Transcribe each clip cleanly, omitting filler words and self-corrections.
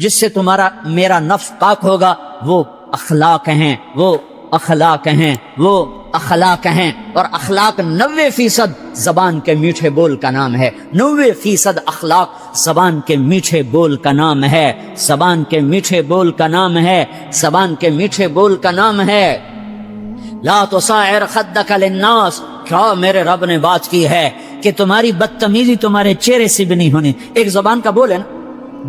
جس سے تمہارا میرا نفس پاک ہوگا وہ اخلاق ہیں، وہ اخلاق ہیں، وہ اخلاق ہیں۔ اور اخلاق 90% زبان کے میٹھے بول کا نام ہے۔ 90% اخلاق زبان کے میٹھے بول کا نام ہے، زبان کے میٹھے بول کا نام ہے، زبان کے میٹھے بول کا نام ہے۔ لا تصاعر خدک للناس، کیا میرے رب نے بات کی ہے کہ تمہاری بدتمیزی تمہارے چہرے سے بھی نہیں ہونی۔ ایک زبان کا بول ہے نا،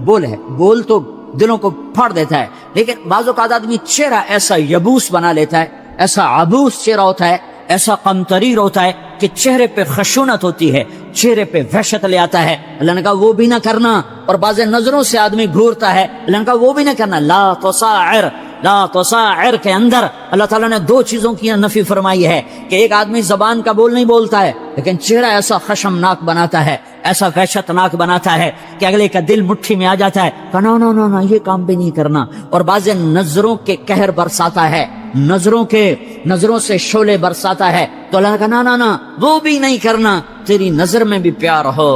بول ہے، بول تو دلوں کو پھاڑ دیتا ہے، لیکن بعض اوقات آدمی چہرہ ایسا یبوس بنا لیتا ہے، ایسا عبوس چہرہ ہوتا ہے، ایسا قمطریر ہوتا ہے کہ چہرے پہ خشونت ہوتی ہے، چہرے پہ وحشت لے آتا ہے۔ اللہ نے کہا وہ بھی نہ کرنا، اور بعض نظروں سے آدمی گھورتا ہے، اللہ نے کہا وہ بھی نہ کرنا۔ لا تصاعر، لا تصاعر کے اندر اللہ تعالیٰ نے دو چیزوں کی نفی فرمائی ہے کہ ایک آدمی زبان کا بول نہیں بولتا ہے لیکن چہرہ ایسا خشمناک بناتا ہے، ایسا وحشتناک بناتا ہے کہ اگلے کا دل مٹھی میں آ جاتا ہے کہ نا نا نا نا یہ کام بھی نہیں کرنا۔ اور بعض نظروں کے قہر برساتا ہے، نظروں سے شعلے برساتا ہے، تو اللہ نے کہا نا نا نا وہ بھی نہیں کرنا۔ تیری نظر میں بھی پیار ہو،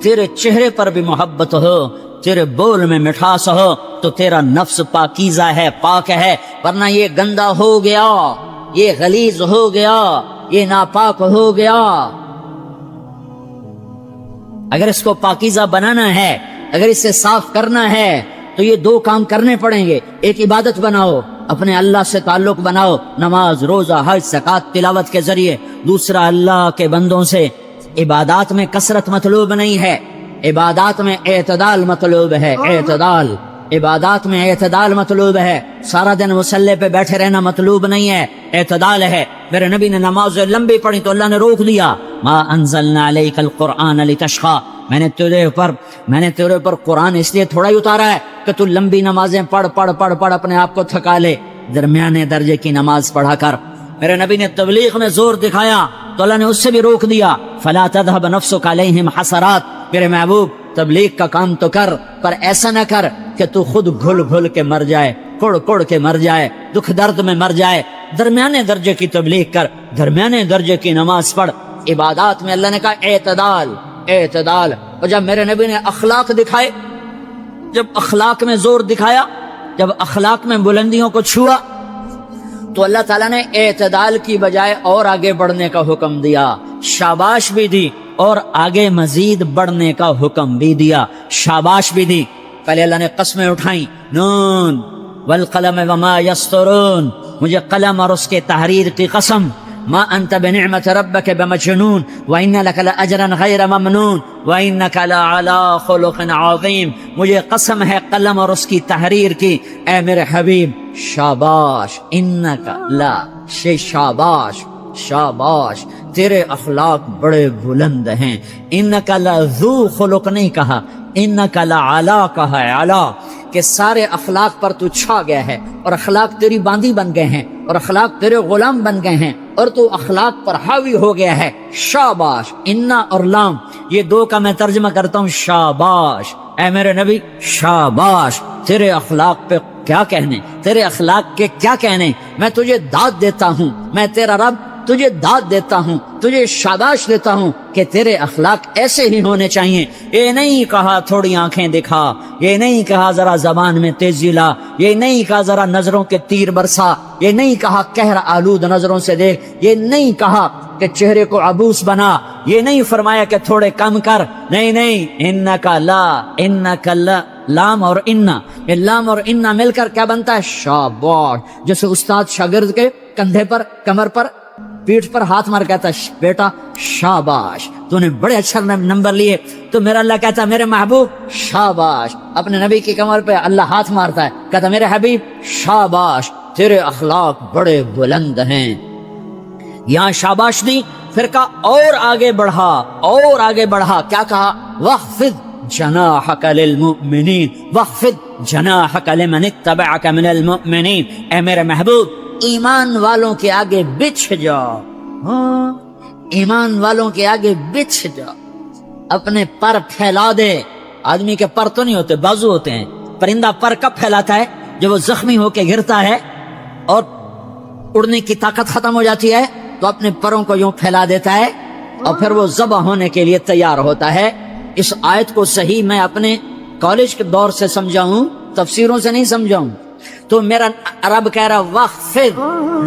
تیرے چہرے پر بھی محبت ہو، تیرے بول میں مٹھاس ہو، تو تیرا نفس پاکیزہ ہے، پاک ہے۔ ورنہ یہ گندا ہو گیا، یہ غلیظ ہو گیا، یہ ناپاک ہو گیا۔ اگر اس کو پاکیزہ بنانا ہے، اگر اسے صاف کرنا ہے تو یہ دو کام کرنے پڑیں گے۔ ایک عبادت بناؤ، اپنے اللہ سے تعلق بناؤ، نماز، روزہ، حج، زکوٰۃ، تلاوت کے ذریعے۔ دوسرا، اللہ کے بندوں سے عبادات میں کثرت مطلوب نہیں ہے، عبادات میں اعتدال مطلوب ہے، اعتدال، عبادات میں اعتدال مطلوب ہے۔ سارا دن مصلی پہ بیٹھے رہنا مطلوب نہیں ہے، اعتدال ہے۔ میرے نبی نے نماز لمبی پڑھی تو اللہ نے روک دیا، ما انزلنا علیک القرآن لتشقی، میں نے تیرے پر قرآن اس لیے تھوڑا ہی اتارا ہے کہ تو لمبی نمازیں پڑھ اپنے آپ کو تھکا لے، درمیانے درجے کی نماز پڑھا کر۔ میرے نبی نے تبلیغ میں زور دکھایا تو اللہ نے اس سے بھی روک دیا، فلا تذهب نفسك علیہم حسرات، میرے محبوب تبلیغ کا کام تو کر، پر ایسا نہ کر کہ تو خود گھل کے مر جائے، کڑ کے مر جائے، دکھ درد میں مر جائے۔ درمیانے درجے کی تبلیغ کر، درمیانے درجے کی نماز پڑھ۔ عبادات میں اللہ نے کہا اعتدال، اعتدال۔ اور جب میرے نبی نے اخلاق دکھائے، جب اخلاق میں زور دکھایا، جب اخلاق میں بلندیوں کو چھوا، تو اللہ تعالیٰ نے اعتدال کی بجائے اور آگے بڑھنے کا حکم دیا، شاباش بھی دی، اور آگے مزید بڑھنے کا حکم بھی دیا، شاباش بھی دی۔ پہلے اللہ نے قسمیں اٹھائیں، نون والقلم وما یسطرون، مجھے قلم اور اس کے تحریر کی قسم، ما انت بنعمت ربک بمجنون وان لک لاجرا غیر ممنون وانک لعلی خلق عظیم، مجھے قسم ہے قلم اور اس کی تحریر کی، اے میرے حبیب شاباش، انک لا، شاباش شاباش، تیرے اخلاق بڑے بلند ہیں۔ انک لذو خلق نہیں کہا، انک لعلی کہا ہے، علی، کہ سارے اخلاق پر تو چھا گیا ہے، اور اخلاق تیری باندی بن گئے ہیں، اور اخلاق تیرے غلام بن گئے ہیں، اور تو اخلاق پر حاوی ہو گیا ہے۔ شاباش، انا اور لام، یہ دو کا میں ترجمہ کرتا ہوں شاباش، اے میرے نبی شاباش، تیرے اخلاق پہ کیا کہنے، تیرے اخلاق کے کیا کہنے۔ میں تجھے داد دیتا ہوں، میں تیرا رب تجھے داد دیتا ہوں، تجھے شاباش دیتا ہوں کہ تیرے اخلاق ایسے ہی ہونے چاہیے۔ یہ نہیں کہا تھوڑی آنکھیں دکھا، یہ نہیں کہا ذرا زبان میں تیزی لا، یہ نہیں کہا ذرا نظروں کے تیر برسا، یہ نہیں کہا قہر آلود نظروں سے دیکھ، یہ نہیں کہا کہ چہرے کو عبوس بنا، یہ نہیں فرمایا کہ تھوڑے کم کر، نہیں، انکا لا، انکا لا، لام اور انا، یہ لام اور انا مل کر کیا بنتا ہے؟ شاباش۔ جیسے استاد شاگرد کے کندھے پر، کمر پر، پیٹھ پر ہاتھ مار کہتا ہے بیٹا شاباش، تو نے بڑے اچھا نمبر لیے، تو میرا اللہ کہتا ہے میرے محبوب شاباش۔ اپنے نبی کی کمر پہ اللہ ہاتھ مارتا ہے، کہتا میرے حبیب شاباش، تیرے اخلاق بڑے بلند ہیں۔ یہاں شاباش دی، پھر کہا اور آگے بڑھا، اور آگے بڑھا، کیا کہا؟ وَخْفِضْ جناحك للمؤمنین، وَخْفِضْ جناحك لمن اتبعك من المؤمنین، اے میرے محبوب ایمان والوں کے آگے بچھ جاؤ، ایمان والوں کے آگے بچھ جاؤ، اپنے پر پھیلا دے۔ آدمی کے پر تو نہیں ہوتے، بازو ہوتے ہیں۔ پرندہ پر کب پھیلاتا ہے؟ جب وہ زخمی ہو کے گرتا ہے اور اڑنے کی طاقت ختم ہو جاتی ہے تو اپنے پروں کو یوں پھیلا دیتا ہے اور پھر وہ ذبح ہونے کے لیے تیار ہوتا ہے۔ اس آیت کو صحیح میں اپنے کالج کے دور سے سمجھا ہوں، تفسیروں سے نہیں سمجھا ہوں. تو میرا رب کہہ رہا واخفض،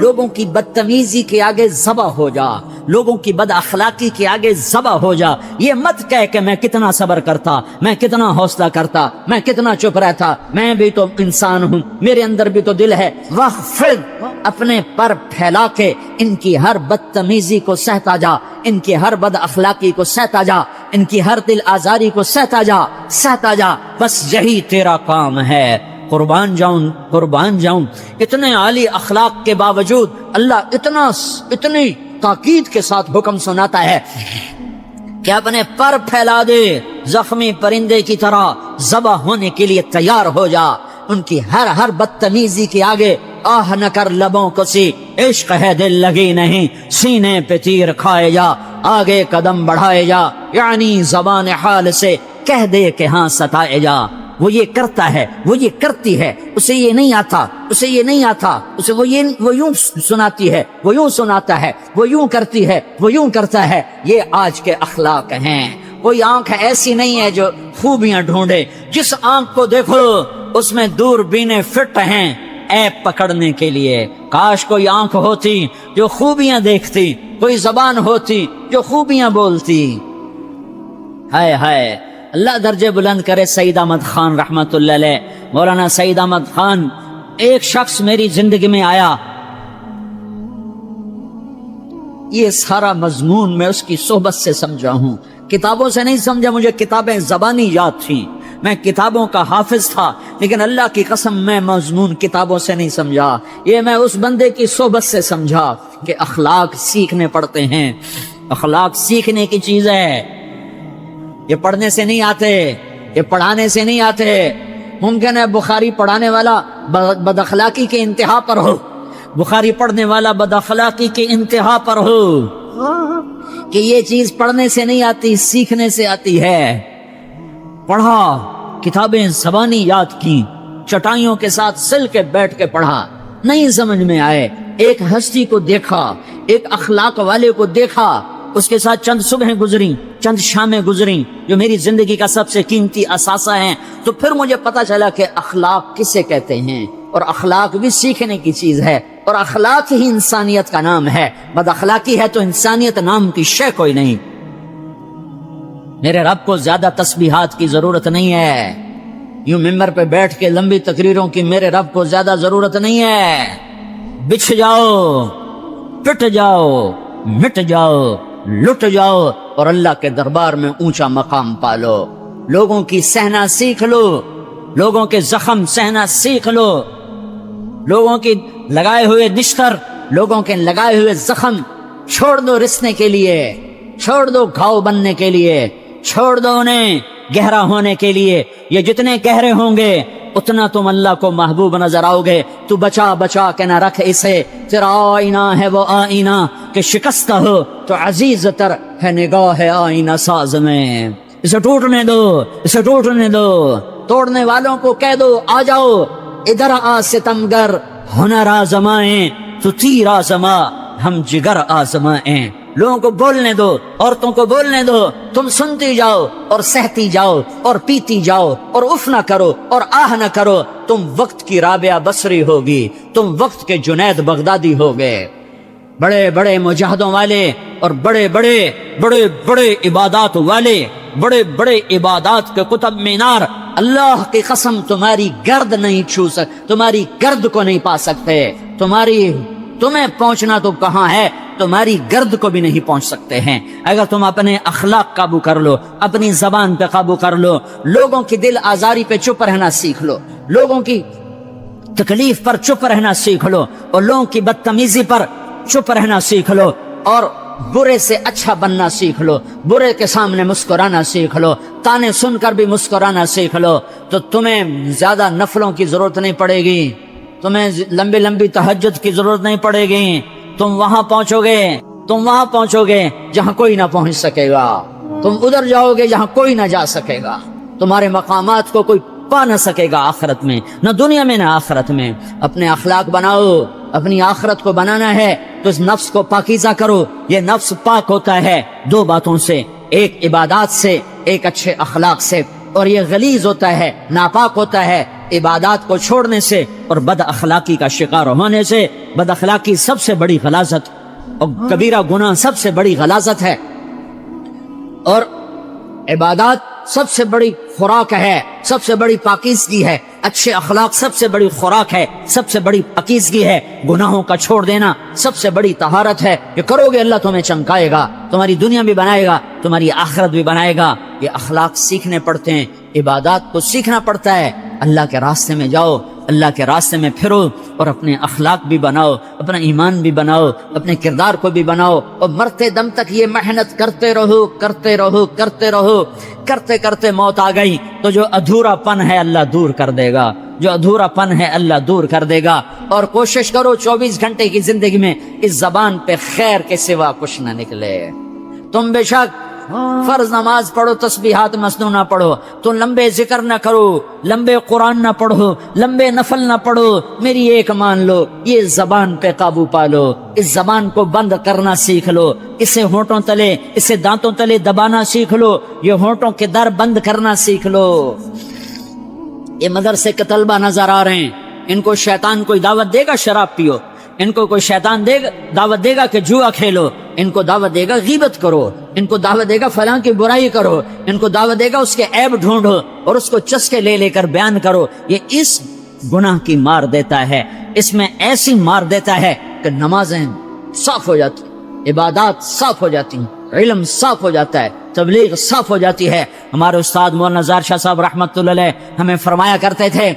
لوگوں کی بدتمیزی کے آگے ذبح ہو جا، لوگوں کی بد اخلاقی کے آگے ذبح ہو جا. یہ مت کہہ کہ میں کتنا صبر کرتا، میں کتنا حوصلہ کرتا، میں کتنا چپ رہتا، میں بھی تو انسان ہوں، میرے اندر بھی تو دل ہے. واخفض، اپنے پر پھیلا کے ان کی ہر بدتمیزی کو سہتا جا، ان کی ہر بد اخلاقی کو سہتا جا، ان کی ہر دل آزاری کو سہتا جا، سہتا جا. بس یہی تیرا کام ہے. قربان جاؤں. اتنے عالی اخلاق کے باوجود اللہ اتنی تاکید کے ساتھ حکم سناتا ہے کہ اپنے پر پھیلا دے، زخمی پرندے کی طرح ذبح ہونے کے لیے تیار ہو جا. ان کی ہر بدتمیزی کے آگے آہ نہ کر لبوں کو سی، عشق ہے دل لگی نہیں، سینے پہ تیر کھائے جا، آگے قدم بڑھائے جا، یعنی زبان حال سے کہہ دے کہ ہاں ستائے جا. وہ یہ کرتا ہے، وہ یہ کرتی ہے، اسے یہ نہیں آتا، اسے یہ نہیں آتا، اسے وہ یوں سناتی ہے، وہ یوں سناتا ہے، وہ یوں کرتی ہے، وہ یوں کرتا ہے. یہ آج کے اخلاق ہیں. کوئی آنکھ ایسی نہیں ہے جو خوبیاں ڈھونڈے. جس آنکھ کو دیکھو اس میں دوربینیں فٹ ہیں عیب پکڑنے کے لیے. کاش کوئی آنکھ ہوتی جو خوبیاں دیکھتی، کوئی زبان ہوتی جو خوبیاں بولتی. ہائے ہائے، اللہ درجے بلند کرے سعید احمد خان رحمت اللہ علیہ. مولانا سعید احمد خان، ایک شخص میری زندگی میں آیا، یہ سارا مضمون میں اس کی صحبت سے سمجھا ہوں، کتابوں سے نہیں سمجھا. مجھے کتابیں زبانی یاد تھیں، میں کتابوں کا حافظ تھا، لیکن اللہ کی قسم میں مضمون کتابوں سے نہیں سمجھا. یہ میں اس بندے کی صحبت سے سمجھا کہ اخلاق سیکھنے پڑتے ہیں. اخلاق سیکھنے کی چیز ہے، یہ پڑھنے سے نہیں آتے، یہ پڑھانے سے نہیں آتے. ممکن ہے بخاری پڑھانے والا بد اخلاقی کے انتہا پر ہو، بخاری پڑھنے والا بد اخلاقی کے انتہا پر ہو، کہ یہ چیز پڑھنے سے نہیں آتی، سیکھنے سے آتی ہے. پڑھا، کتابیں زبانی یاد کی، چٹائیوں کے ساتھ سل کے بیٹھ کے پڑھا، نہیں سمجھ میں آئے. ایک ہستی کو دیکھا، ایک اخلاق والے کو دیکھا، اس کے ساتھ چند صبحیں گزری، چند شامیں گزری جو میری زندگی کا سب سے قیمتی اثاثہ ہیں. تو پھر مجھے پتا چلا کہ اخلاق کسے کہتے ہیں، اور اخلاق بھی سیکھنے کی چیز ہے، اور اخلاق ہی انسانیت کا نام ہے. بد اخلاقی ہے تو انسانیت نام کی شے کوئی نہیں. میرے رب کو زیادہ تسبیحات کی ضرورت نہیں ہے، یوں ممبر پہ بیٹھ کے لمبی تقریروں کی میرے رب کو زیادہ ضرورت نہیں ہے. بچھ جاؤ، پٹ جاؤ، مٹ جاؤ، لٹ جاؤ، اور اللہ کے دربار میں اونچا مقام پالو. لوگوں کی سہنا سیکھ لو، لوگوں کے زخم سہنا سیکھ لو، لوگوں کی لگائے ہوئے نشتر، لوگوں کے لگائے ہوئے زخم چھوڑ دو رسنے کے لیے، چھوڑ دو گھاؤ بننے کے لیے، چھوڑ دو انہیں گہرا ہونے کے لیے. یہ جتنے گہرے ہوں گے اتنا تم اللہ کو محبوب نظر آؤ گے. تو بچا بچا کے نہ رکھ اسے، تیرا آئینہ ہے وہ آئینہ کہ شکستہ ہو تو عزیز تر ہے نگاہ آئینہ ساز میں. اسے ٹوٹنے دو، اسے ٹوٹنے دو. توڑنے والوں کو کہہ دو آ جاؤ ادھر آ ستمگر، ہنر آزمائیں تو تیر آزما، ہم جگر آزمائیں. لوگوں کو بولنے دو، عورتوں کو بولنے دو، تم سنتی جاؤ اور سہتی جاؤ اور پیتی جاؤ اور اف نہ کرو اور آہ نہ کرو. تم وقت کی رابعہ بصری ہوگی، تم وقت کے جنید بغدادی ہوگے. بڑے بڑے مجاہدوں والے اور بڑے بڑے بڑے بڑے عبادات والے، بڑے بڑے عبادات کے قطب مینار، اللہ کی قسم تمہاری گرد نہیں چھو تمہاری گرد کو نہیں پا سکتے. تمہیں پہنچنا تو کہاں ہے، تمہاری گرد کو بھی نہیں پہنچ سکتے ہیں. اگر تم اپنے اخلاق قابو کر لو، اپنی زبان پہ قابو کر لو، لوگوں کی دل آزاری پہ چپ رہنا سیکھ لو، لوگوں کی تکلیف پر چپ رہنا سیکھ لو، اور لوگوں کی بدتمیزی پر چپ رہنا سیکھ لو، اور برے سے اچھا بننا سیکھ لو، برے کے سامنے مسکرانا سیکھ لو، تانے سن کر بھی مسکرانا سیکھ لو، تو تمہیں زیادہ نفلوں کی ضرورت نہیں پڑے گی، تمہیں لمبی لمبی تہجد کی ضرورت نہیں پڑے گی. تم وہاں پہنچو گے جہاں کوئی نہ پہنچ سکے گا. تم ادھر جاؤ گے جہاں کوئی نہ جا سکے گا. تمہارے مقامات کو کوئی پا نہ سکے گا آخرت میں، نہ دنیا میں نہ آخرت میں. اپنے اخلاق بناؤ، اپنی آخرت کو بنانا ہے تو اس نفس کو پاکیزہ کرو. یہ نفس پاک ہوتا ہے دو باتوں سے، ایک عبادات سے، ایک اچھے اخلاق سے. اور یہ غلیظ ہوتا ہے، ناپاک ہوتا ہے عبادات کو چھوڑنے سے اور بد اخلاقی کا شکار ہونے سے۔ بد اخلاقی سب سے بڑی غلاظت اور کبیرہ گناہ سب سے بڑی غلاظت ہے، اور عبادات سب سے بڑی خوراک ہے، سب سے بڑی پاکیزگی ہے۔ اچھے اخلاق سب سے بڑی خوراک ہے، سب سے بڑی پاکیزگی ہے۔ گناہوں کا چھوڑ دینا سب سے بڑی طہارت ہے۔ یہ کرو گے اللہ تمہیں چمکائے گا، تمہاری دنیا بھی بنائے گا، تمہاری آخرت بھی بنائے گا۔ یہ اخلاق سیکھنے پڑتے ہیں، عبادات کو سیکھنا پڑتا ہے۔ اللہ کے راستے میں جاؤ، اللہ کے راستے میں پھرو، اور اپنے اخلاق بھی بناؤ، اپنا ایمان بھی بناؤ، اپنے کردار کو بھی بناؤ، اور مرتے دم تک یہ محنت کرتے رہو، کرتے رہو، کرتے رہو۔ کرتے کرتے موت آ گئی تو جو ادھورا پن ہے اللہ دور کر دے گا، جو ادھورا پن ہے اللہ دور کر دے گا۔ اور کوشش کرو 24 گھنٹے کی زندگی میں اس زبان پہ خیر کے سوا کچھ نہ نکلے۔ تم بے شک فرض نماز پڑھو، تسبیحات مسنونہ پڑھو، تو لمبے ذکر نہ کرو، لمبے قرآن نہ پڑھو، لمبے نفل نہ پڑھو، میری ایک مان لو، یہ زبان پہ قابو پالو، اس زبان کو بند کرنا سیکھ لو، اسے ہونٹوں تلے، اسے دانتوں تلے دبانا سیکھ لو، یہ ہونٹوں کے در بند کرنا سیکھ لو۔ یہ مدرسے کے طلبہ نظر آ رہے ہیں، ان کو شیطان کوئی دعوت دے گا شراب پیو، ان کو کوئی شیطان دعوت دے گا کہ جوا کھیلو، ان کو دعوت دے گا غیبت کرو، ان کو دعوت دے گا فلاں کی برائی کرو، ان کو دعوت دے گا اس کے عیب ڈھونڈو اور اس کو چسکے لے لے کر بیان کرو۔ یہ اس گناہ کی مار دیتا ہے، اس میں ایسی مار دیتا ہے کہ نمازیں صاف ہو جاتی، عبادات صاف ہو جاتی، علم صاف ہو جاتا ہے، تبلیغ صاف ہو جاتی ہے۔ ہمارے استاد مولانا زار شاہ صاحب رحمۃ اللہ علیہ ہمیں فرمایا کرتے تھے،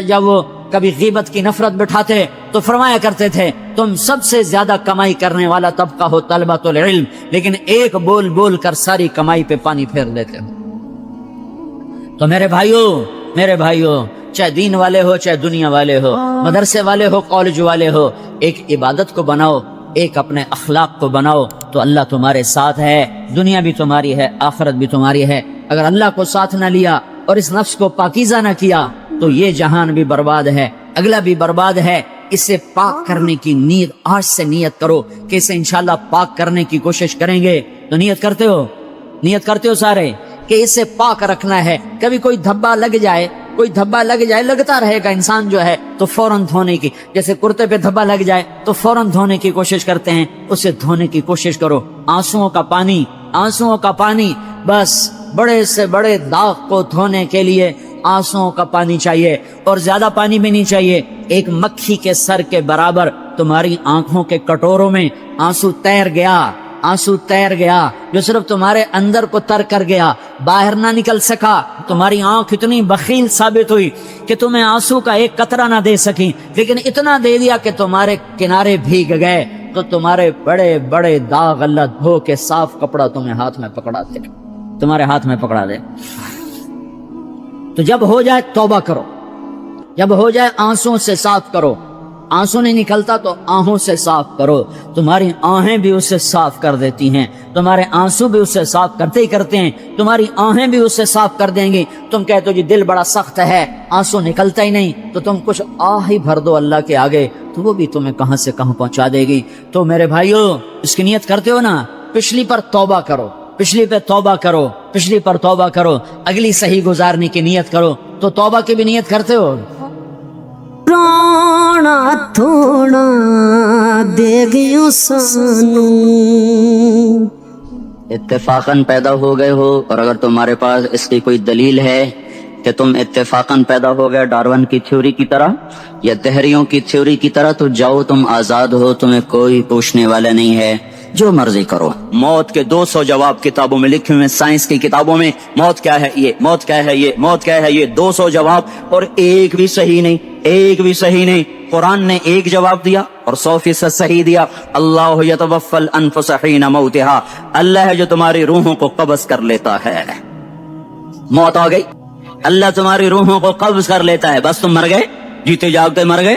جب وہ کبھی غیبت کی نفرت بٹھاتے تو فرمایا کرتے تھے، تم سب سے زیادہ کمائی کرنے والا طبقہ ہو طلبۃ العلم، لیکن ایک بول بول کر ساری کمائی پہ پانی پھیر دیتے ہو۔ تو میرے بھائیوں، چاہے دین والے ہو چاہے دنیا والے ہو، مدرسے والے ہو کالج والے ہو، ایک عبادت کو بناؤ، ایک اپنے اخلاق کو بناؤ، تو اللہ تمہارے ساتھ ہے، دنیا بھی تمہاری ہے، آخرت بھی تمہاری ہے۔ اگر اللہ کو ساتھ نہ لیا اور اس نفس کو پاکیزہ نہ کیا تو یہ جہان بھی برباد ہے، اگلا بھی برباد ہے۔ اسے پاک کرنے کی نیت آج سے نیت کرو کہ اسے انشاءاللہ پاک کرنے کی کوشش کریں گے۔ تو نیت کرتے ہو سارے کہ اسے پاک رکھنا ہے۔ کبھی کوئی دھبا لگ جائے، لگتا رہے گا انسان جو ہے تو فوراً دھونے کی، جیسے کرتے پہ دھبا لگ جائے تو فوراً دھونے کی کوشش کرتے ہیں، اسے دھونے کی کوشش کرو۔ آنسوؤں کا پانی، بس بڑے سے بڑے داغ کو دھونے کے لیے آنسوؤں کا پانی چاہیے، اور زیادہ پانی بھی نہیں چاہیے۔ ایک مکھی کے سر کے برابر تمہاری آنکھوں کے کٹوروں میں آنسو تیر گیا جو صرف تمہارے اندر کو تر کر گیا، باہر نہ نکل سکا۔ تمہاری آنکھ اتنی بخیل ثابت ہوئی کہ تمہیں آنسو کا ایک قطرہ نہ دے سکی، لیکن اتنا دے دیا کہ تمہارے کنارے بھیگ گئے۔ تو تمہارے بڑے بڑے داغ اللہ دھو کے صاف کپڑا تمہیں تمہارے ہاتھ میں پکڑا دے۔ تو جب ہو جائے توبہ کرو، جب ہو جائے آنسوں سے صاف کرو۔ آنسو نہیں نکلتا تو آہوں سے صاف کرو، تمہاری آہیں بھی اسے صاف کر دیتی ہیں، تمہارے آنسو بھی اسے صاف کرتے ہی کرتے ہیں، تمہاری آہیں بھی اسے صاف کر دیں گی۔ تم کہتے ہو جی دل بڑا سخت ہے، آنسو نکلتا ہی نہیں، تو تم کچھ آہ ہی بھر دو اللہ کے آگے، تو وہ بھی تمہیں کہاں سے کہاں پہنچا دے گی۔ تو میرے بھائیو، اس کی نیت کرتے ہو نا، پچھلی پر توبہ کرو، پچھلی پر توبہ کرو، اگلی صحیح گزارنے کی نیت کرو۔ تو توبہ کی بھی نیت کرتے ہو؟ رانا تھوڑا دے گیو سانو، اتفاقاً پیدا ہو گئے ہو، اور اگر تمہارے پاس اس کی کوئی دلیل ہے کہ تم اتفاقاً پیدا ہو گئے ڈارون کی تھیوری کی طرح یا دہریوں کی تھیوری کی طرح، تو جاؤ، تم آزاد ہو، تمہیں کوئی پوچھنے والا نہیں ہے، جو مرضی کرو۔ موت کے 200 جواب کتابوں میں لکھے ہوئے، سائنس کی کتابوں میں موت کیا ہے یہ، موت کیا ہے یہ، موت کیا ہے یہ، 200 جواب، اور ایک بھی صحیح نہیں۔ قرآن نے ایک جواب دیا اور 100% صحیح دیا۔ اللہ یتوفی الانفس حین موتها، اللہ ہے جو تمہاری روحوں کو قبض کر لیتا ہے۔ موت آ گئی، اللہ تمہاری روحوں کو قبض کر لیتا ہے، بس تم مر گئے، جیتے جاگتے مر گئے،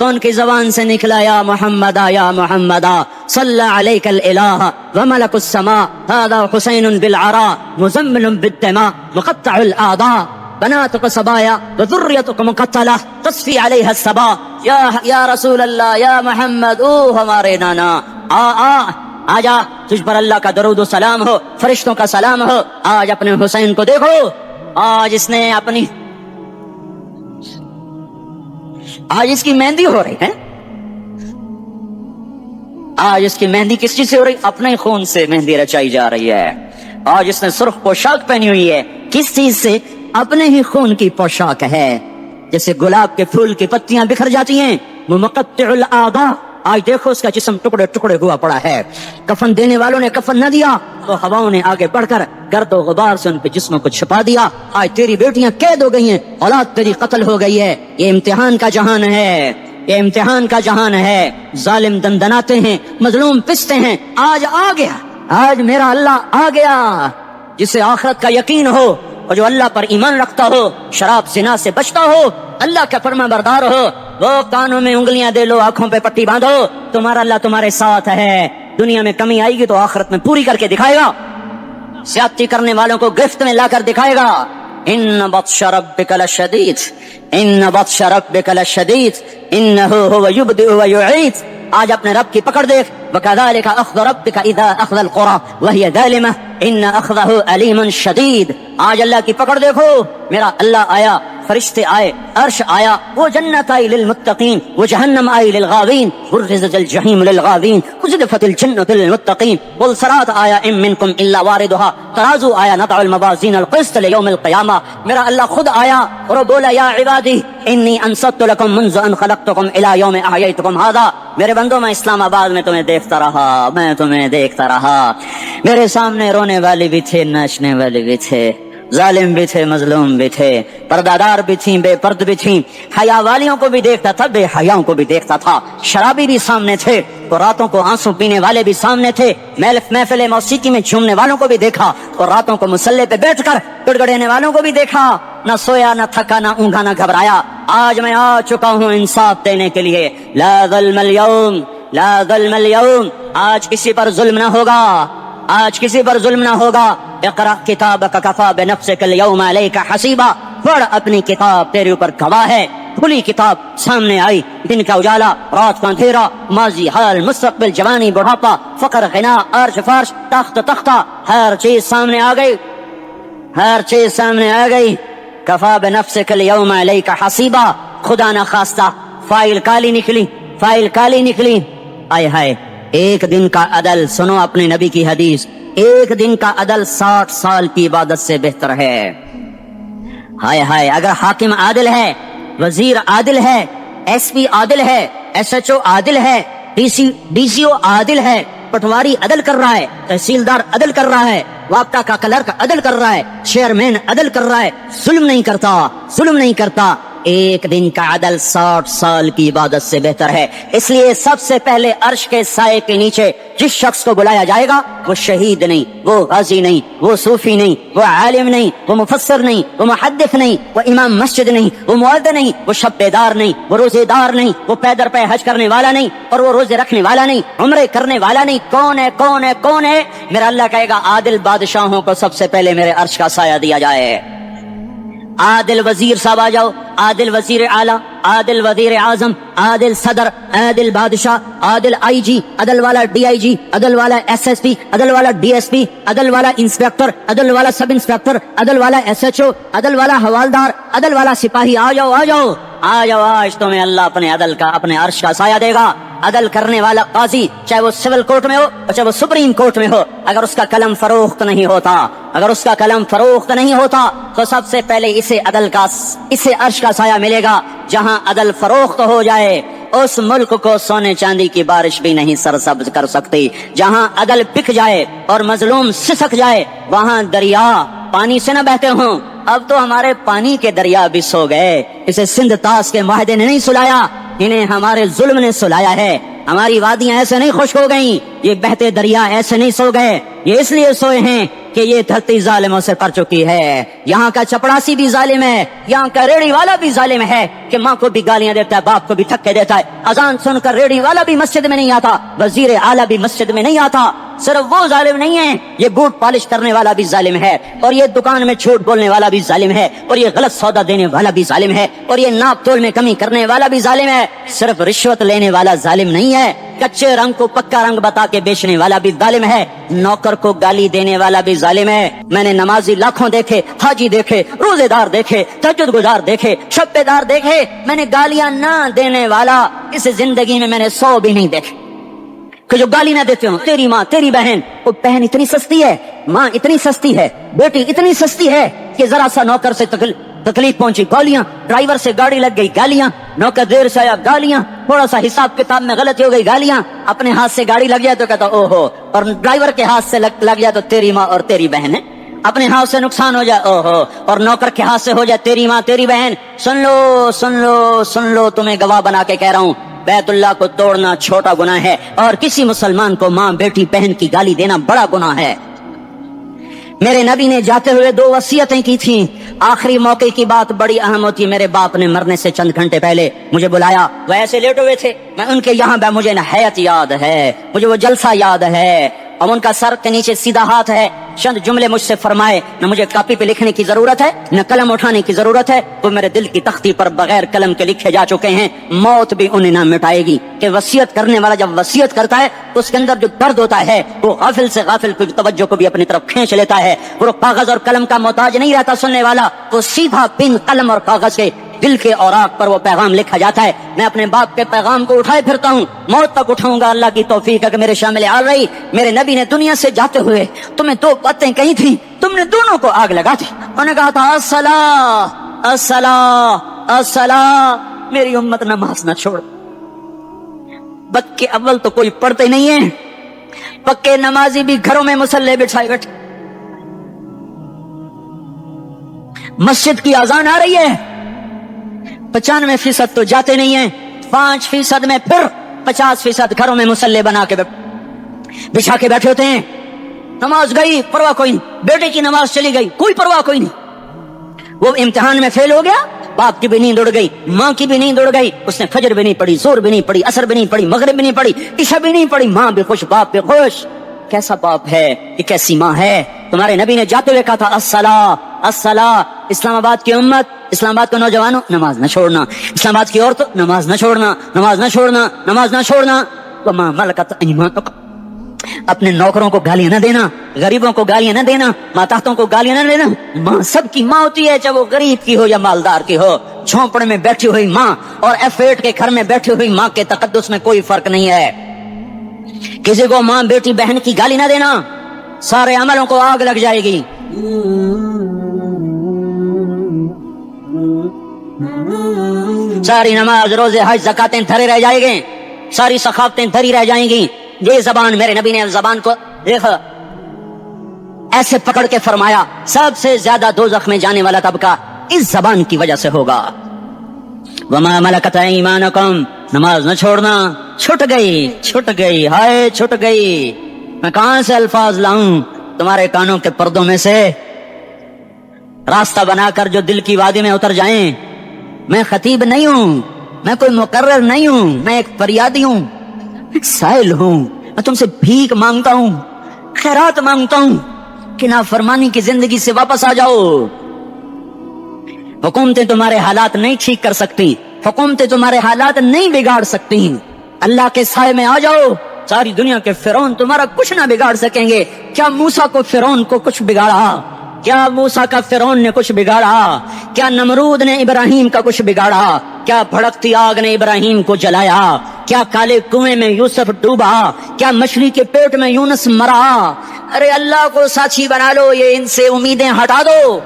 تو ان کی زبان سے نکلا یا محمدا صلی علیک الالہ وملک السماء هذا حسین بالعراء مزمل بالدماء مقطع الاعضاء بناتك صبايا وذريتك مقتلة تصفي عليها الصبا یا رسول اللہ یا محمد، او ہمارے نانا، آجا، تجھ پر اللہ کا درود و سلام ہو، فرشتوں کا سلام ہو۔ آج اپنے حسین کو دیکھو، آج اس نے آج اس کی مہندی ہو رہی ہے۔ آج اس کی مہندی کس چیز سے ہو رہی؟ اپنے خون سے مہندی رچائی جا رہی ہے۔ آج اس نے سرخ پوشاک پہنی ہوئی ہے، کس چیز سے؟ اپنے ہی خون کی پوشاک ہے۔ جیسے گلاب کے پھول کی پتیاں بکھر جاتی ہیں، وہ مقطع الاعضاء، آج دیکھو اس کا جسم ٹکڑے ٹکڑے ہوا پڑا ہے۔ کفن دینے والوں نے کفن نہ دیا تو ہواؤں نے آگے بڑھ کر گرد و غبار سے ان کے جسموں کو چھپا دیا۔ آج تیری بیٹیاں قید ہو گئی ہیں، اولاد تیری قتل ہو گئی ہے۔ یہ امتحان کا جہان ہے، یہ امتحان کا جہان ہے۔ ظالم دندناتے ہیں، مظلوم پستے ہیں۔ آج آ گیا، آج میرا اللہ آ گیا۔ جسے آخرت کا یقین ہو اور جو اللہ پر ایمان رکھتا ہو، شراب زنا سے بچتا ہو، اللہ کا فرما بردار ہو، وہ کانوں میں انگلیاں دے لو، آنکھوں پہ پٹی باندھو، تمہارا اللہ تمہارے ساتھ ہے۔ دنیا میں کمی آئے گی تو آخرت میں پوری کر کے دکھائے گا۔ زیادتی کرنے والوں کو گرفت میں لا کر دکھائے گا۔ ان بطش ربک لشدید، ان بطش ربک لشدید انہ هو یبدئ ویعید۔ آج اپنے رب کی پکڑ دیکھ، وکذالک اخذ ربک اذا اخذ القری وہی ظالمہ ان اخذہ علیم شدید۔ آج اللہ کی پکڑ دیکھو، میرا اللہ آیا، فرشتے آئے، عرش آیا، وہ جنت آئی للمتقین، وہ جہنم آئی للغاوین، برزت الجحیم للغاوین، وزلفت الجنت للمتقین، والصراط آیا ام منکم الا واردها، ترازو آیا نضع الموازین القسط لیوم القیامہ۔ میرا اللہ خود آیا اور بولا یا عبادی انی انصت لکم منذ ان خلقتکم الی یوم احییتکم ھذا۔ میرے بندوں، میں اسلام آباد میں تمہیں دیکھتا رہا، میں تمہیں دیکھتا رہا۔ میرے سامنے رونے والے بھی تھے، ناچنے والے بھی تھے، ظالم بھی تھے، مظلوم بھی تھے، پردادار بھی تھیں، بے پرد بھی تھیں، حیا والیوں کو بھی دیکھتا تھا، بے حیاؤں کو بھی دیکھتا تھا، شرابی بھی سامنے تھے، اور راتوں کو آنسو پینے والے بھی سامنے تھے، محفل موسیقی میں جھومنے والوں کو بھی دیکھا، اور راتوں کو مصلی پہ بیٹھ کر گڑگڑانے والوں کو بھی دیکھا۔ نہ سویا، نہ تھکا، نہ اونگا، نہ گھبرایا۔ آج میں آ چکا ہوں انصاف دینے کے لیے۔ لا ظلم اليوم، لا ظلم اليوم، آج کسی پر ظلم نہ ہوگا، آج کسی پر ظلم نہ ہوگا۔ اقرأ کتابک کفی بنفسک اليوم علیک حسیبا، پڑھ اپنی کتاب، تیرے اوپر گواہ ہے۔ کھلی کتاب سامنے آئی، دن کا اجالا، رات کا اندھیرا، ماضی، حال، مستقبل، جوانی، بڑھاپا، فقر، غنا، عرش، فرش، تخت، تختہ، ہر چیز سامنے آ گئی، ہر چیز سامنے آ گئی۔ کفی بنفسک اليوم علیک حسیبا، خدا نہ خواستہ فائل کالی نکلی، فائل کالی نکلی۔ آئے ہائے، ایک دن کا عدل، سنو اپنے نبی کی حدیث، ایک دن کا عدل 60 سال کی عبادت سے بہتر ہے۔ ہائے ہائے، اگر حاکم عادل ہے، وزیر عادل ہے، ایس پی عادل ہے، ایس ایچ او عادل ہے، ڈی سی او عادل ہے، پٹواری عدل کر رہا ہے، تحصیلدار عدل کر رہا ہے، وابطہ کا کلرک عدل کر رہا ہے، چیئرمین عدل کر رہا ہے، ظلم نہیں کرتا، ظلم نہیں کرتا، ایک دن کا عدل 60 سال کی عبادت سے بہتر ہے۔ اس لیے سب سے پہلے عرش کے سائے کے نیچے جس شخص کو بلایا جائے گا، وہ شہید نہیں، وہ غازی نہیں، وہ صوفی نہیں، وہ عالم نہیں، وہ مفسر نہیں، وہ محدث نہیں، وہ امام مسجد نہیں، وہ مؤذن نہیں، وہ شب بیدار نہیں، وہ روزے دار نہیں، وہ پیدر پہ حج کرنے والا نہیں، اور وہ روزے رکھنے والا نہیں، عمرے کرنے والا نہیں۔ کون ہے، کون ہے، کون ہے؟ میرا اللہ کہے گا عادل بادشاہوں کو سب سے پہلے میرے عرش کا سایہ دیا جائے۔ عادل وزیر صاحب آ جاؤ، عادل وزیر اعلیٰ، عادل وزیر اعظم، عادل صدر، عادل بادشاہ، عادل آئی جی، عدل والا ڈی آئی جی، عدل والا ایس ایس پی، عدل والا ڈی ایس پی، عدل والا انسپیکٹر، عدل والا سب انسپیکٹر، عدل والا ایس ایچ او، عدل والا حوالدار، عدل والا سپاہی، آ جاؤ آ جاؤ آ جاؤ، آج تمہیں اللہ اپنے عدل کا، اپنے عرش کا سایہ دے گا۔ عدل کرنے والا قاضی، چاہے وہ سول کورٹ میں ہو اور چاہے وہ سپریم کورٹ میں ہو، اگر اس کا قلم فروخت نہیں ہوتا، اگر اس کا قلم فروخت نہیں ہوتا تو سب سے پہلے اسے عرش کا سایہ ملے گا۔ جہاں عدل فروخت ہو جائے اس ملک کو سونے چاندی کی بارش بھی نہیں سرسبز کر سکتی۔ جہاں عدل بک جائے اور مظلوم سسک جائے، وہاں دریا پانی سے نہ بہتے ہوں۔ اب تو ہمارے پانی کے دریا بھی سو گئے، اسے سندھ طاس کے معاہدے نے نہیں سلایا، انہیں ہمارے ظلم نے سلایا ہے۔ ہماری وادیاں ایسے نہیں خشک ہو گئیں، یہ بہتے دریا ایسے نہیں سو گئے، یہ اس لیے سوئے ہیں کہ یہ دھرتی ظالموں سے پر چکی ہے. یہاں کا چپڑاسی بھی ظالم ہے, یہاں کا ریڑھی والا بھی ظالم ہے کہ ماں کو بھی گالیاں دیتا ہے, باپ کو بھی دھکے دیتا ہے. اذان سن کر ریڑھی والا بھی مسجد میں نہیں آتا, وزیر اعلیٰ بھی مسجد میں نہیں آتا. صرف وہ ظالم نہیں ہے, یہ بوٹ پالش کرنے والا بھی ظالم ہے, اور یہ دکان میں جھوٹ بولنے والا بھی ظالم ہے, اور یہ غلط سودا دینے والا بھی ظالم ہے, اور یہ ناپ تول میں کمی کرنے والا بھی ظالم ہے. صرف رشوت لینے والا ظالم نہیں ہے, کچے رنگ کو پکا رنگ بتا کے بیچنے والا بھی ظالم ہے, نوکر کو گالی دینے والا بھی ظالم ہے. میں نے نمازی لاکھوں دیکھے, حاجی دیکھے, روزے دار دیکھے, تہجد گزار دیکھے, شب دار دیکھے, میں نے گالیاں نہ دینے والا اس زندگی میں نے 100 بھی نہیں دیکھے کہ جو گالی نہ دیتے ہوں. تیری ماں, تیری بہن, وہ بہن اتنی سستی ہے, ماں اتنی سستی ہے, بیٹی اتنی سستی ہے کہ ذرا سا نوکر سے تکلیف پہنچی گالیاں, ڈرائیور سے گاڑی لگ گئی گالیاں, نوکر دیر سے آیا گالیاں, تھوڑا سا حساب کتاب میں غلطی ہو گئی گالیاں, اپنے ہاتھ سے گاڑی لگ جائے تو کہتا او ہو, اور ڈرائیور کے ہاتھ سے لگ جائے تو تیری ماں اور تیری بہن ہے. اپنے ہاتھ سے نقصان ہو جائے او ہو, اور نوکر کے ہاتھ سے ہو جائے تیری ماں تیری بہن. سن لو سن لو سن لو, تمہیں گواہ بنا کے کہہ رہا ہوں, بیت اللہ کو توڑنا چھوٹا گناہ ہے, اور کسی مسلمان کو ماں بیٹی بہن کی گالی دینا بڑا گناہ ہے. میرے نبی نے جاتے ہوئے 2 وصیتیں کی تھیں. آخری موقع کی بات بڑی اہم ہوتی ہے. میرے باپ نے مرنے سے چند گھنٹے پہلے مجھے بلایا, وہ ایسے لیٹے ہوئے تھے, میں ان کے یہاں مجھے نہایت یاد ہے, مجھے وہ جلسہ یاد ہے, اور ان کا سر کے نیچے سیدھا ہاتھ ہے. چند جملے مجھ سے فرمائے, نہ مجھے کاپی پہ لکھنے کی ضرورت ہے نہ قلم اٹھانے کی ضرورت ہے, وہ میرے دل کی تختی پر بغیر قلم کے لکھے جا چکے ہیں. موت بھی انہیں نہ مٹائے گی کہ وصیت کرنے والا جب وصیت کرتا ہے تو اس کے اندر جو درد ہوتا ہے وہ غافل سے غافل کی توجہ کو بھی اپنی طرف کھینچ لیتا ہے. وہ کاغذ اور قلم کا محتاج نہیں رہتا سننے والا, وہ سیدھا بن قلم اور کاغذ کے دل کے اوراق پر وہ پیغام لکھا جاتا ہے. میں اپنے باپ کے پیغام کو اٹھائے پھرتا ہوں, موت تک اٹھاؤں گا, اللہ کی توفیق ہے کہ میرے شامل آ رہی. میرے نبی نے دنیا سے جاتے ہوئے تمہیں 2 باتیں کہی تھی, تم نے دونوں کو آگ لگا دی. انہوں نے کہا تھا الصلاۃ الصلاۃ الصلاۃ, میری امت نماز نہ چھوڑ. بد کے اول تو کوئی پڑھتے نہیں ہے, پکے نمازی بھی گھروں میں مصلی بٹھائے بیٹھے. مسجد کی اذان آ رہی ہے, 95% تو جاتے نہیں ہیں, 5% میں پھر 50% گھروں میں مصلی بنا کے بچھا کے بیٹھے ہوتے ہیں. نماز گئی پرواہ کوئی نہیں, بیٹے کی نماز چلی گئی کوئی پرواہ کوئی نہیں. وہ امتحان میں فیل ہو گیا, باپ کی بھی نیند اڑ گئی, ماں کی بھی نیند اڑ گئی, اس نے فجر بھی نہیں پڑھی, زور بھی نہیں پڑھی, عصر بھی نہیں پڑھی, مغرب بھی نہیں پڑھی, عشاء بھی نہیں پڑھی. ماں بھی خوش, باپ بھی خوش. کیسا باپ ہے یہ, کیسی ماں ہے. تمہارے نبی نے جاتے ہوئے کہا تھا الصلاۃ الصلاۃ. اسلام آباد کی امت, اسلام آباد کے نوجوانوں, نماز نہ چھوڑنا. اسلام آباد کی عورتوں, نماز نہ چھوڑنا, نماز نہ چھوڑنا, نماز نہ چھوڑنا. وما ملکت ایمانکم, اپنے نوکروں کو گالیاں نہ دینا, غریبوں کو گالیاں نہ دینا, ماتحتوں کو گالیاں نہ دینا. ماں سب کی ماں ہوتی ہے, چاہے وہ غریب کی ہو یا مالدار کی ہو. جھونپڑے میں بیٹھی ہوئی ماں اور F8 کے گھر میں بیٹھی ہوئی ماں کے تقدس میں کوئی فرق نہیں ہے. کسی کو ماں بیٹی بہن کی گالی نہ دینا, سارے عملوں کو آگ لگ جائے گی. ساری نماز روزے حج زکاتیں دھرے رہ جائیں گے, ساری سخاوتیں دھری رہ جائیں گی. یہ زبان, میرے نبی نے زبان کو دیکھا ایسے پکڑ کے فرمایا سب سے زیادہ دوزخ میں جانے والا طبقہ اس زبان کی وجہ سے ہوگا. وما ملکت ایمانکم, نماز نہ چھوڑنا. چھٹ گئی ہائے چھٹ گئی. میں کہاں سے الفاظ لاؤں تمہارے کانوں کے پردوں میں سے, راستہ بنا کر جو دل کی وادی میں اتر جائیں. میں خطیب نہیں ہوں, میں کوئی مقرر نہیں ہوں, میں ایک فریادی ہوں, ایک سائل ہوں. میں تم سے بھیک مانگتا ہوں, خیرات مانگتا ہوں کہ نافرمانی کی زندگی سے واپس آ جاؤ. حکومتیں تمہارے حالات نہیں ٹھیک کر سکتی, حکومتیں تمہارے حالات نہیں بگاڑ سکتی. اللہ کے سائے میں آ جاؤ, ساری دنیا کے فرعون تمہارا کچھ نہ بگاڑ سکیں گے. کیا موسیٰ کو فرعون کو کچھ بگاڑا؟ کیا موسیٰ کا فرعون نے کچھ بگاڑا؟ کیا نمرود نے ابراہیم کا کچھ بگاڑا؟ کیا بھڑکتی آگ نے ابراہیم کو جلایا؟ کیا کالے کنویں میں یوسف ڈوبا؟ کیا مچھلی کے پیٹ میں یونس مرا؟ ارے اللہ کو ساتھی بنا لو, یہ ان سے امیدیں ہٹا دو.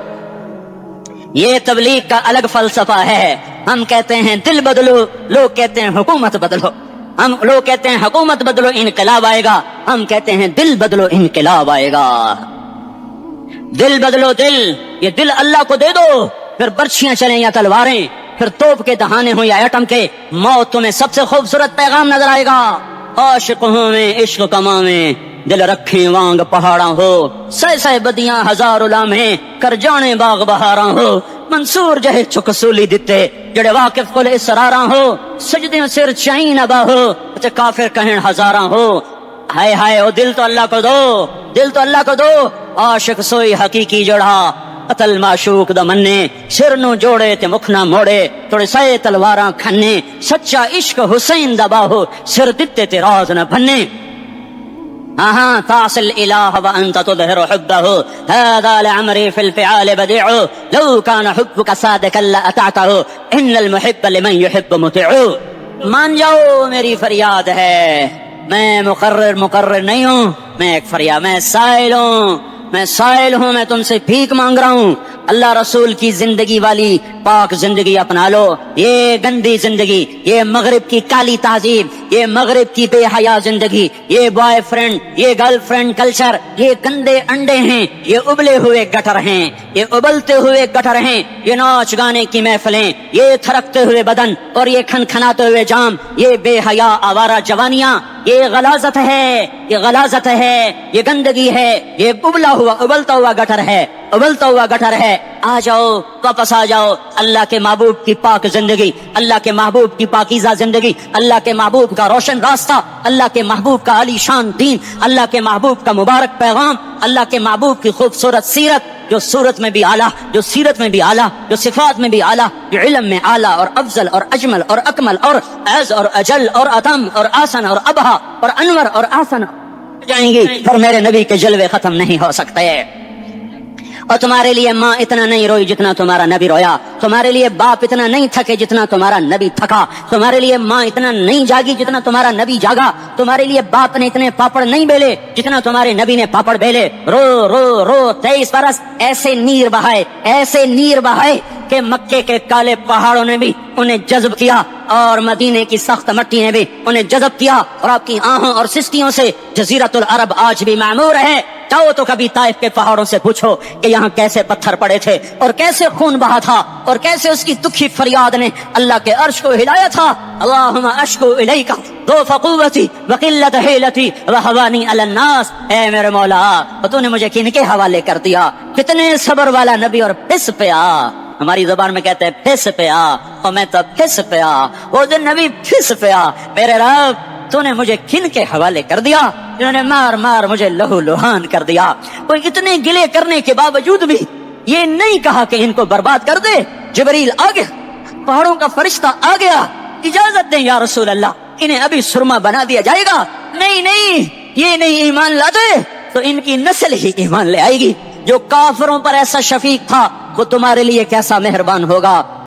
یہ تبلیغ کا الگ فلسفہ ہے. ہم کہتے ہیں دل بدلو, لوگ کہتے ہیں حکومت بدلو. لوگ کہتے ہیں حکومت بدلو انقلاب آئے گا, ہم کہتے ہیں دل بدلو انقلاب آئے گا. دل بدلو دل, یہ دل اللہ کو دے دو, پھر برچھیاں چلیں یا تلواریں, پھر توپ کے دہانے ہوں یا ایٹم کے, موت تمہیں سب سے خوبصورت پیغام نظر آئے گا. عاشق ہوں میں عشق کماویں, دل رکھی وانگ پہاڑاں ہو، سہ بدیاں ہزار لامے کر جانے باغ بہاراں ہو، منصور جہے چک سولی دتے جڑے واقف کل اسراراں ہو، سجدے سر چائیں نبا ہو تے کافر کہن ہزاراں ہو، ہائے ہائے او دل تو اللہ کو دو، دل تو اللہ کو دو، عاشق سوئی حقیقی جڑا قتل معشوق دا منے، سر نو جوڑے تے مکھ نہ موڑے، توڑے سائے تلواراں کھنے، سچا عشق حسین دا باہو، سر دتے تے راز نہ بھنے، ہاں تعصل الہ وانت تظہر حبہ، هذا لعمری فی الفعال بدیع، لو کان حبک صادقا لأطعتہ، ان المحب لمن یحب مطیع۔ مان جاؤ میری فریاد ہے، میں مقرر نہیں ہوں، میں ایک فریاد، میں سائل ہوں، میں تم سے بھیک مانگ رہا ہوں، اللہ رسول کی زندگی والی پاک زندگی اپنا لو، یہ گندی زندگی، یہ مغرب کی کالی تہذیب، یہ مغرب کی بے حیا زندگی، یہ بوائے فرینڈ، یہ گرل فرینڈ کلچر، یہ گندے انڈے ہیں، یہ ابلے ہوئے گٹر ہیں، یہ ابلتے ہوئے گٹر ہیں، یہ ناچ گانے کی محفلیں، یہ تھرکتے ہوئے بدن اور یہ کھنکھناتے ہوئے جام، یہ بے حیا آوارہ جوانیاں، یہ غلاظت ہے، یہ غلاظت ہے، یہ گندگی ہے، یہ ابلتا ہوا گٹر ہے، ابلتا ہوا گٹر ہے۔ آ جاؤ، واپس آ جاؤ اللہ کے محبوب کی پاک زندگی، اللہ کے محبوب کی پاکیزہ زندگی، اللہ کے محبوب کا روشن راستہ، اللہ کے محبوب کا عالی شان دین، اللہ کے محبوب کا مبارک پیغام، اللہ کے محبوب کی خوبصورت سیرت، جو صورت میں بھی اعلیٰ، جو سیرت میں بھی اعلیٰ، جو صفات میں بھی اعلیٰ، جو علم میں اعلیٰ اور افضل اور اجمل اور اکمل اور اعز اور اجل اور اتم اور آسن اور ابہا اور انور اور آسن جائیں گی، پر میرے نبی کے جلوے ختم نہیں ہو سکتے۔ اور تمہارے لیے ماں اتنا نہیں روئی جتنا تمہارا نبی رویا، تمہارے لیے باپ اتنا نہیں تھکے جتنا تمہارا نبی تھکا، تمہارے لیے ماں اتنا نہیں جاگی جتنا تمہارا نبی جاگا، تمہارے لیے باپ نے اتنے پاپڑ نہیں بیلے جتنا تمہارے نبی نے پاپڑ بیلے، رو رو رو 23 برس ایسے نیر بہائے کہ مکے کے کالے پہاڑوں نے بھی انہیں جذب کیا اور مدینے کی سخت مٹی نے بھی انہیں جذب کیا، اور آپ کی آہوں اور سستیوں سے جزیرۃ العرب آج بھی معمور ہے۔ جاؤ تو کبھی طائف کے پہاڑوں سے پوچھو کہ یہاں کیسے پتھر پڑے تھے اور کیسے خون بہا تھا اور کیسے اس کی دکھی فریاد نے اللہ کے عرش کو ہلایا تھا۔ اللہم اشکو الیک ضعف قوتی وقلت حیلتی وہوانی علی الناس، اے میرے مولا تو نے مجھے کن کے حوالے کر دیا، کتنے صبر والا نبی، اور پس پیا، ہماری زبان میں کہتے ہیں پھس پیا، اور میں تو پھس پیا، وہ دن نبی پھس پیا، میرے رب تو نے مجھے کن کے حوالے کر دیا جنہوں نے مار مجھے لہو لہان کر دیا۔ وہ اتنے گلے کرنے کے باوجود بھی یہ نہیں کہا کہ ان کو برباد کر دے، جبریل آ گیا، پہاڑوں کا فرشتہ آ گیا، اجازت دیں یا رسول اللہ، انہیں ابھی سرما بنا دیا جائے گا، نہیں یہ نہیں ایمان لاتے تو ان کی نسل ہی ایمان لے آئے گی۔ جو کافروں پر ایسا شفیق تھا وہ تمہارے لیے کیسا مہربان ہوگا۔